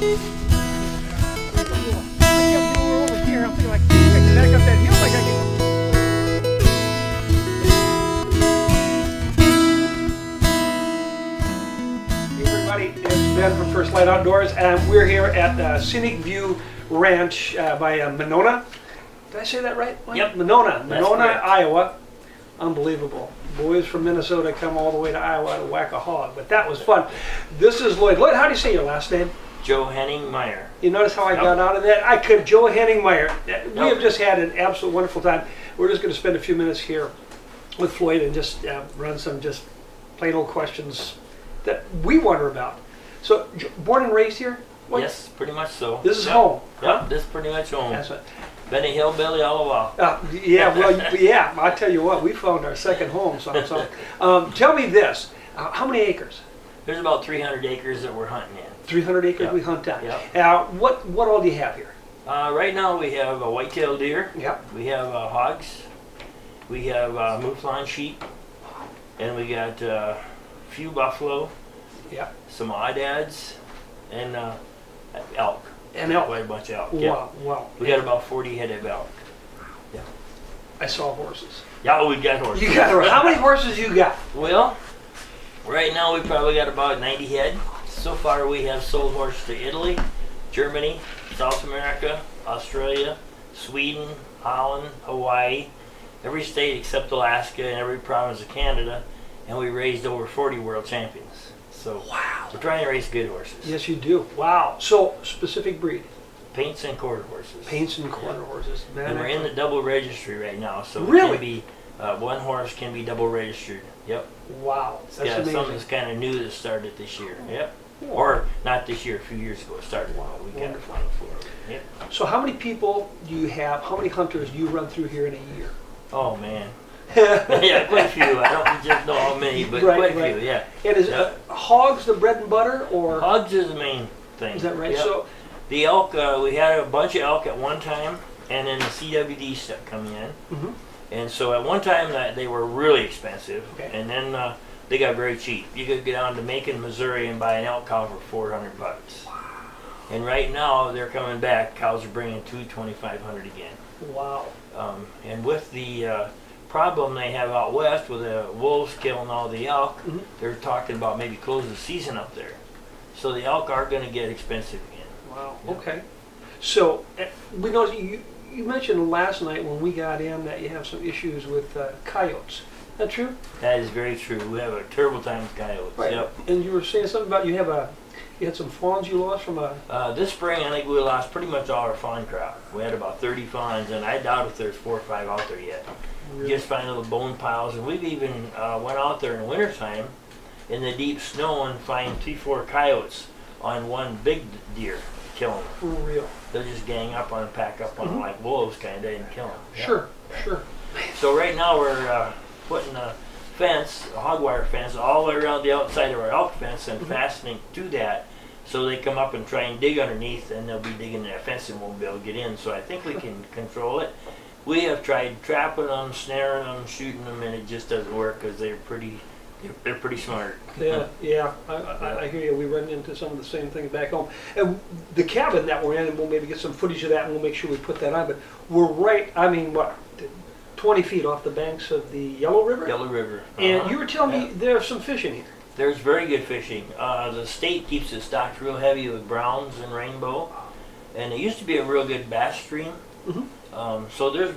Over here, I'm thinking like, I can back up that hill like I can. It's Ben from First Light Outdoors, and we're here at Scenic View Ranch by Monona. Did I say that right? Yep. Monona, correct. Iowa. Unbelievable. Boys from Minnesota come all the way to Iowa to whack a hog, but that was fun. This is Lloyd. Lloyd, how do you say your last name? Johanningmeier. You notice how I got out of that? I could. Johanningmeier. We have just had an absolute wonderful time. We're just going to spend a few minutes here with Floyd and just run some just plain old questions that we wonder about. So, born and raised here? What? Yes, pretty much so. This is home. Yep, this is pretty much home. That's it. Been a hillbilly all the while. Yeah, well, yeah. I tell you what, we found our second home. Tell me this: how many acres? There's about 300 acres that we're hunting in. 300 acres. Yep. We hunt down. Yep. What all do you have here? Right now we have a white-tailed deer. Yep. We have hogs. We have mouflon sheep, and we got a few buffalo. Yep. Some audads, and elk. And elk. Quite a bunch of elk. Wow, Yep. wow. We got about 40 head of elk. Yeah. I saw horses. Yeah, we got horses. You got how many horses you got? Well, right now we probably got about 90 head. So far we have sold horses to Italy, Germany, South America, Australia, Sweden, Holland, Hawaii, every state except Alaska and every province of Canada, and we raised over 40 world champions. So wow. We're trying to raise good horses. Yes, you do. Wow. So, specific breed? Paints and quarter horses. Paints and quarter horses. Man, and we're in the double registry right now, so really? it can be, one horse can be double registered. Yep. Wow. That's amazing. Something that's kind of new that started this year. Yep. Wow. Or not this year, a few years ago it started. Wow. We got Wonderful. on the floor. Yep. So, how many people do you have? How many hunters do you run through here in a year? Oh man. Yeah, quite a few. I don't just know how many, but quite a few, yeah. And is hogs the bread and butter, or? Hogs is the main thing. Is that right? Yep. So, the elk, we had a bunch of elk at one time, and then the CWD stuff coming in. mm-hmm. And so at one time they were really expensive, Okay. and then they got very cheap. You could get down to Macon, Missouri, and buy an elk cow for $400. Wow. And right now they're coming back. Cows are bringing $2,500 again. Wow. And with the problem they have out west with the wolves killing all the elk, mm-hmm. they're talking about maybe closing the season up there. So the elk are going to get expensive again. Wow. Yeah. Okay. So we know you mentioned last night when we got in that you have some issues with coyotes. Is that true? That is very true. We have a terrible time with coyotes. Right. Yep. And you were saying something about you had some fawns you lost from a. This spring, I think we lost pretty much all our fawn crop. We had about 30 fawns, and I doubt if there's 4 or 5 out there yet. Really? Just find little bone piles, and we've even went out there in wintertime in the deep snow and find 3-4 coyotes on one big deer, kill them. For real. They'll just gang up on, pack up on mm-hmm. like wolves kind of, and kill them. Sure, sure. So right now we're putting a fence, a hog wire fence, all the way around the outside of our elk fence and mm-hmm. fastening to that, so they come up and try and dig underneath, and they'll be digging that fence and won't be able to get in. So I think we can control it. We have tried trapping them, snaring them, shooting them, and it just doesn't work because they're pretty smart. Yeah. I hear you. We run into some of the same things back home. And the cabin that we're in, and we'll maybe get some footage of that, and we'll make sure we put that on. But we're right. 20 feet off the banks of the Yellow River. Yellow River. And you were telling me there's some fish in here. There's very good fishing. The state keeps it stocked real heavy with browns and rainbow, and it used to be a real good bass stream. Mm-hmm. So there's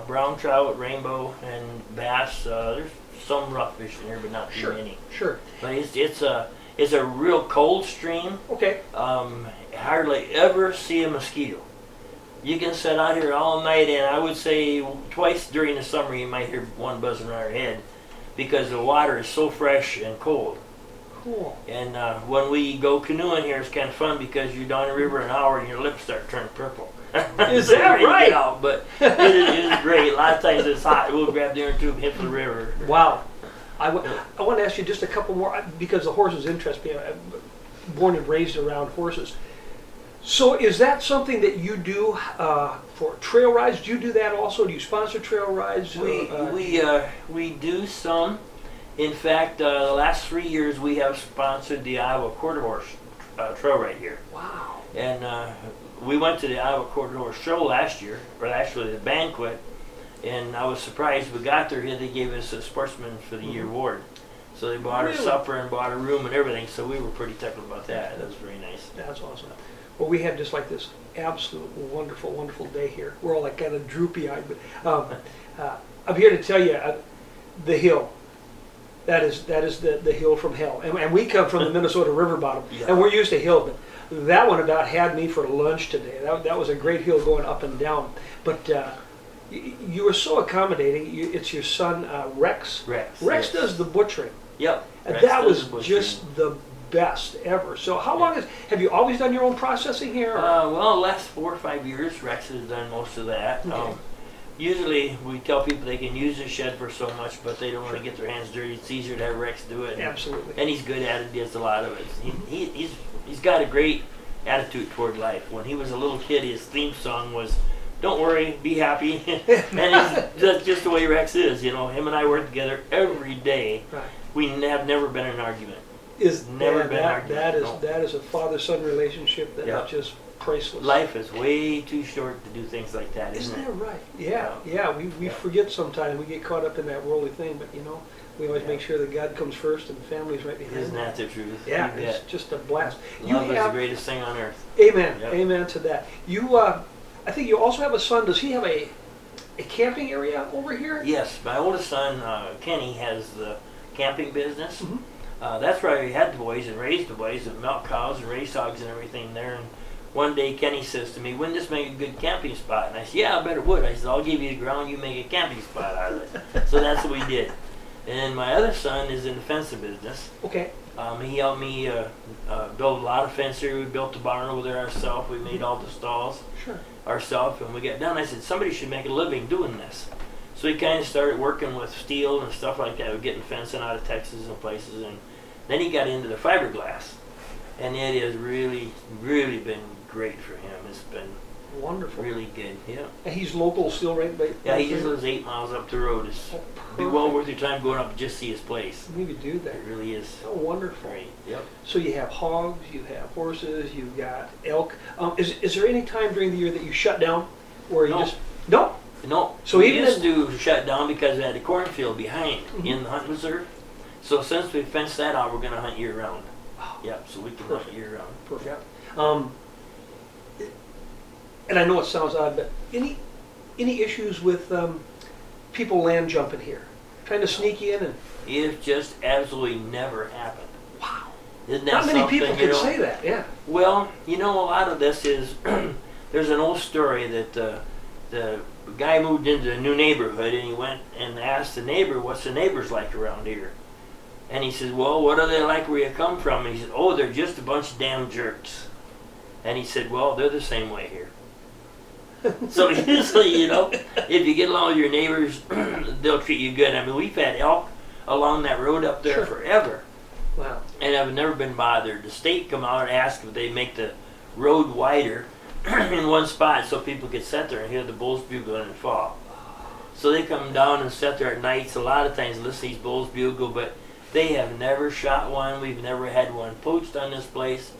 brown trout, rainbow, and bass. There's some rough fish in here, but not too many. Sure. But it's a real cold stream. Okay. Hardly ever see a mosquito. You can sit out here all night, and I would say twice during the summer you might hear one buzzing around your head, because the water is so fresh and cold. Cool. And when we go canoeing here, it's kind of fun because you're down the river an hour and your lips start turning purple. Is that right? Out, but it is great. A lot of times it's hot. We'll grab the inner tube and hit the river. Wow. I want to ask you just a couple more, because the horses interest me. I'm born and raised around horses. So is that something that you do for trail rides? Do you do that also? Do you sponsor trail rides? We do some. In fact, the last 3 years we have sponsored the Iowa Quarter Horse trail right here. Wow. And we went to the Iowa Corridor show last year, or actually the banquet, and I was surprised. We got there, they gave us a Sportsman for the Year award. So they bought our supper and bought a room and everything, so we were pretty tickled about that. That was very nice. That's awesome. Well, we had just like this absolute wonderful, wonderful day here. We're all like kind of droopy-eyed, but I'm here to tell you, the hill. That is the hill from hell, and we come from the Minnesota river bottom, and we're used to hills. But that one about had me for lunch today. That was a great hill going up and down. But you were so accommodating. It's your son Rex. Rex Rex does the butchering. Yep. And that was just the best ever. So how long have you always done your own processing here? Well, the last 4 or 5 years, Rex has done most of that. Okay. Usually, we tell people they can use the shed for so much, but they don't want to get their hands dirty. It's easier to have Rex do it. Absolutely. And he's good at it. He does a lot of it. He's got a great attitude toward life. When he was a little kid, his theme song was, "Don't worry, be happy." And that's just the way Rex is. You know, him and I work together every day. Right. We have never been in an argument. That is a father-son relationship that is just priceless. Life is way too short to do things like that, isn't it? Isn't that right? Yeah. We forget sometimes. We get caught up in that worldly thing, but we always make sure that God comes first and family's right behind. Isn't that the truth? Yeah, it's just a blast. Love is the greatest thing on earth. Amen. Yep. Amen to that. You, I think you also have a son. Does he have a camping area over here? Yes, my oldest son, Kenny, has the camping business. Mm-hmm. That's where I had the boys and raised the boys and milk cows and raised hogs and everything there. And one day Kenny says to me, "Wouldn't this make a good camping spot?" And I said, "Yeah, I bet it would." I said, "I'll give you the ground, you make a camping spot out of it." So that's what we did. And then my other son is in the fencing business. Okay. He helped me build a lot of fence here. We built the barn over there ourselves. We made all the stalls ourselves. And we got done. I said, somebody should make a living doing this. So he kind of started working with steel and stuff like that. We're getting fencing out of Texas and places. And then he got into the fiberglass. And it has really, really been great for him. It's been wonderful. Really good, yeah. And he's local still, right? Yeah, he just lives 8 miles up the road. It's be well worth your time going up and just see his place. We could do that. It really is. Oh, wonderful. Great. Yep. So you have hogs, you have horses, you've got elk. Is there any time during the year that you shut down where you just no? No. So we even used to shut down because we had a cornfield behind in the hunt reserve. So since we fenced that out, we're going to hunt year round. Yep. So we can hunt year round. Perfect. And I know it sounds odd, but any issues with people land jumping here, trying to sneak in and? It just absolutely never happened. Wow. Isn't that Not many something, people can say that. Yeah. Well, a lot of this is there's an old story that the guy moved into a new neighborhood and he went and asked the neighbor, "What's the neighbors like around here?" And he says, "Well, what are they like where you come from?" And he said, "Oh, they're just a bunch of damn jerks." And he said, "Well, they're the same way here." So usually, if you get along with your neighbors, they'll treat you good. I mean, we've had elk along that road up there forever. Wow. And I've never been bothered. The state come out and ask if they make the road wider in one spot so people could sit there and hear the bulls bugle and fall. So they come down and sit there at nights a lot of times and listen to these bulls bugle, but they have never shot one. We've never had one poached on this place.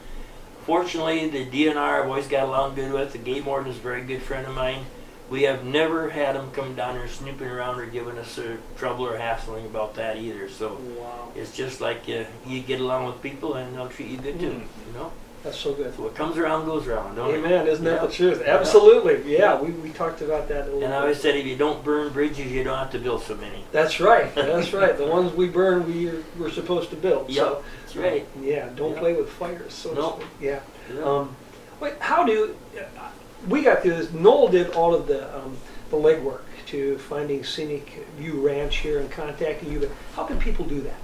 Fortunately, the DNR I've always got along good with. The game warden is a very good friend of mine. We have never had them come down there snooping around or giving us trouble or hassling about that either. So it's just like you get along with people and they'll treat you good too. That's so good. So what comes around goes around, don't it? Amen. Isn't that the truth? Absolutely. Yeah, we talked about that a little bit. And I always said, if you don't burn bridges, you don't have to build so many. That's right. That's right. The ones we burn, we're supposed to build. Yep. So, that's right. Yeah. Don't play with fires. So to speak. Yeah. Yep. Wait. How do we got through this? Noel did all of the legwork to finding Scenic View Ranch here and contacting you. But how can people do that?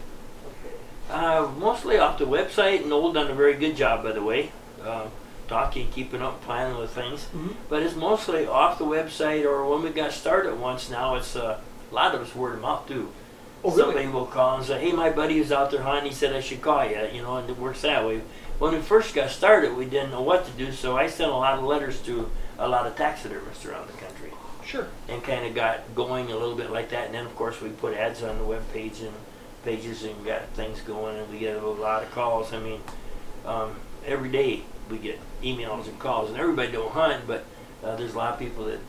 Mostly off the website. Noel done a very good job, by the way, talking, keeping up, planning with things. Mm-hmm. But it's mostly off the website, or when we got started once now, it's a lot of it's word of mouth too. Oh, really? Somebody will call and say, "Hey, my buddy was out there hunting. He said I should call you," and it works that way. When we first got started, we didn't know what to do, so I sent a lot of letters to a lot of taxidermists around the country. Sure. And kind of got going a little bit like that, and then of course we put ads on the web page and pages and got things going, and we get a lot of calls. I mean, every day we get emails and calls, and everybody don't hunt, but there's a lot of people that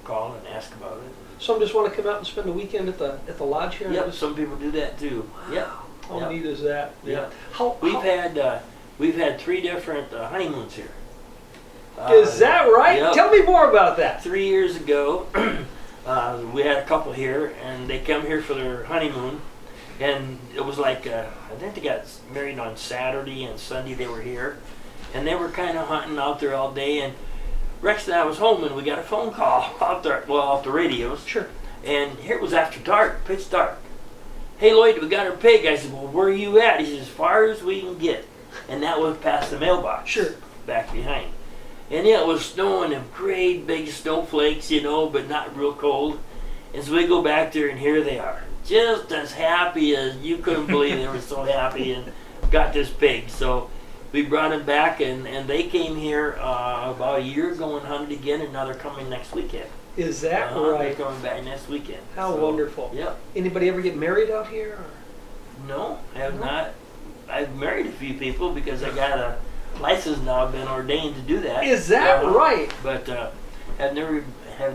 call and ask about it. Some just want to come out and spend the weekend at the lodge here. Yep, some people do that too. Yep. How Yep. neat is that? Yeah. How, We've had 3 different honeymoons here. is that right? Yep. Tell me more about that. 3 years ago, we had a couple here, and they come here for their honeymoon, and it was like I think they got married on Saturday and Sunday. They were here, and they were kind of hunting out there all day. And Rex and I was home, and we got a phone call out there, off the radios. Sure. And here it was after dark, pitch dark. Hey Lloyd, we got our pig. I said, well, where are you at? He said, as far as we can get. And that was past the mailbox. Sure. Back behind. And yeah, it was snowing, them great big snowflakes, but not real cold. And so we go back there, and here they are. Just as happy as you couldn't believe. They were so happy and got this pig. So we brought them back, and they came here about a year ago and hunted again, and now they're coming next weekend. Is that They're right? coming back next weekend. How So, wonderful. Yep. Anybody ever get married out here? Or? No, I have No? not. I've married a few people because I got a license now. I've been ordained to do that. Is that right? But have never had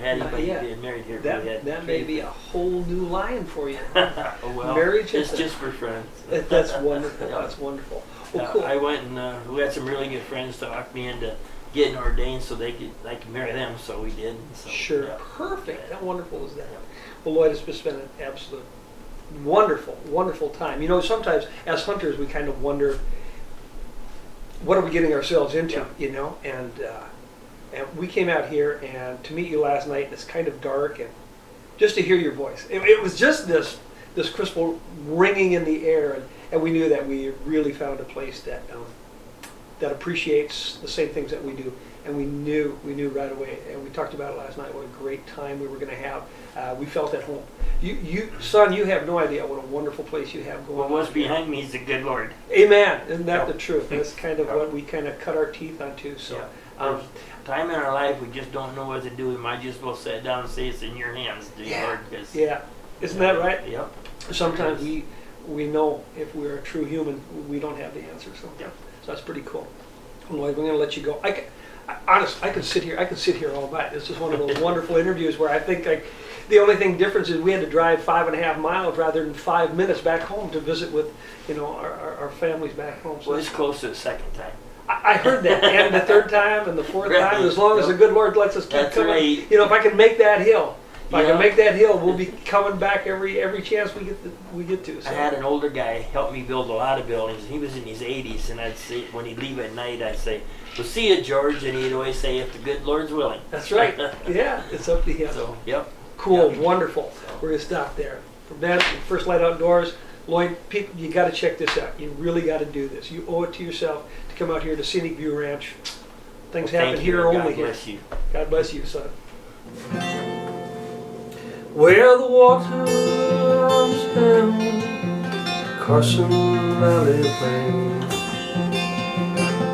anybody yet. being married here. That may be a whole new line for you. Oh, well, Marriage it's is just for friends. That's wonderful. Yeah. That's wonderful. Well, cool. I went and we had some really good friends talk me into getting ordained so I could marry them. So we did. So, Sure. yeah. Perfect. How wonderful is that? Well, Lloyd, it's just been an absolute wonderful, wonderful time. Sometimes as hunters we kind of wonder, what are we getting ourselves into? And we came out here and to meet you last night. It's kind of dark, and just to hear your voice, it was just this crystal ringing in the air, and we knew that we really found a place that appreciates the same things that we do. And we knew right away, and we talked about it last night, what a great time we were going to have. We felt at home. Son, you have no idea what a wonderful place you have going on. Well, what's behind me is the good Lord. Amen. Isn't that Yep. the truth? That's kind of Yep. what we kind of cut our teeth onto. So, There's time in our life we just don't know what to do. We might just well sit down and say it's in your hands, dear Yeah. Lord. 'Cause, yeah, isn't that right? Yep. Sometimes we know if we're a true human, we don't have the answer. So, Yep. so that's pretty cool. Lloyd, we're going to let you go. Honestly, I could sit here all night. This is one of those wonderful interviews where I think the only thing difference is we had to drive 5.5 miles rather than 5 minutes back home to visit with, our families back home. So Well, it's close to the second time. I heard that, and the third time and the fourth Right. time, as long as the good Lord lets us keep That's coming. right. If I can make that hill, Yeah. we'll be coming back every chance we get to. So. I had an older guy help me build a lot of buildings. He was in his 80s, and I'd say when he'd leave at night, I'd say, "We'll see you, George," and he'd always say, "If the good Lord's willing." That's right. Yeah, it's up to him. So, yep. Cool, Yep. wonderful. So. We're gonna stop there. From that, First Light Outdoors, Lloyd, people, you got to check this out. You really got to do this. You owe it to yourself to come out here to Scenic View Ranch. Things Well, happen thank you, here and only God here. bless you. God bless you, son. Where the water runs down Carson Valley Plain,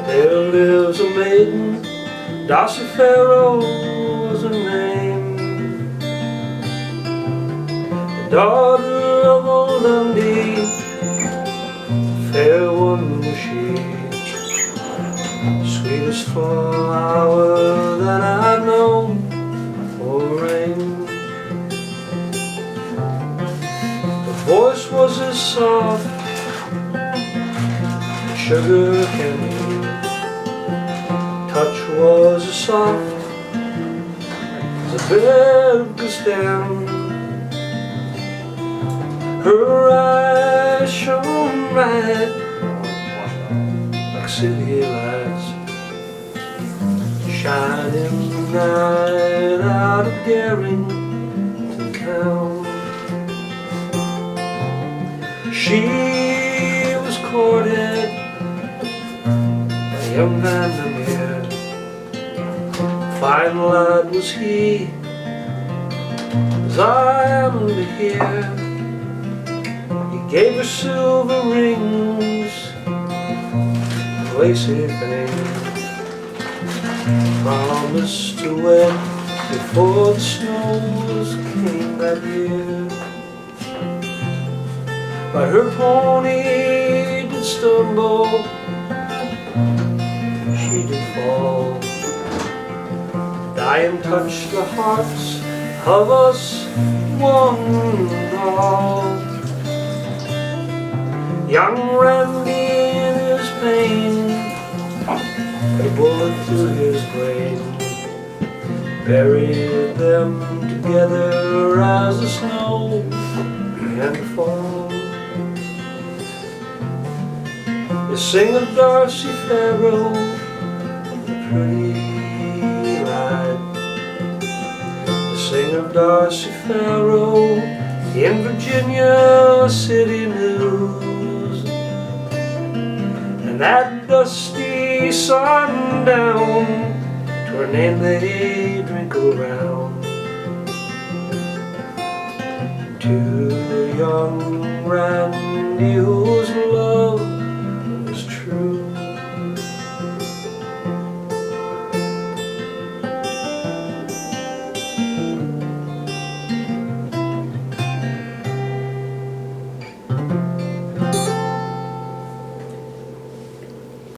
there lives a maiden, Darcy Farrow was her name, the daughter of old Dundee, fair one was she, sweetest flower that I've known for rain. Her voice was as soft as sugar cane, touch was as soft as a bed of Gustin. Her eyes shone bright like city lights, shining right out of Darrington town. She was courted by young Vandermeer, fine lad was he, as I am to hear. He gave her silver rings, lacy things, promised to wed before the snows came that year. But her pony did stumble she did fall. Dying touched the hearts of us one and all. Young Randy in his pain, a bullet through his brain, buried them together as the snow began to fall. They sing of Darcy Farrow, the pretty ride. They sing of Darcy Farrow in Virginia City News. And that dusty sundown, to her name they drink around. To young Randy, whose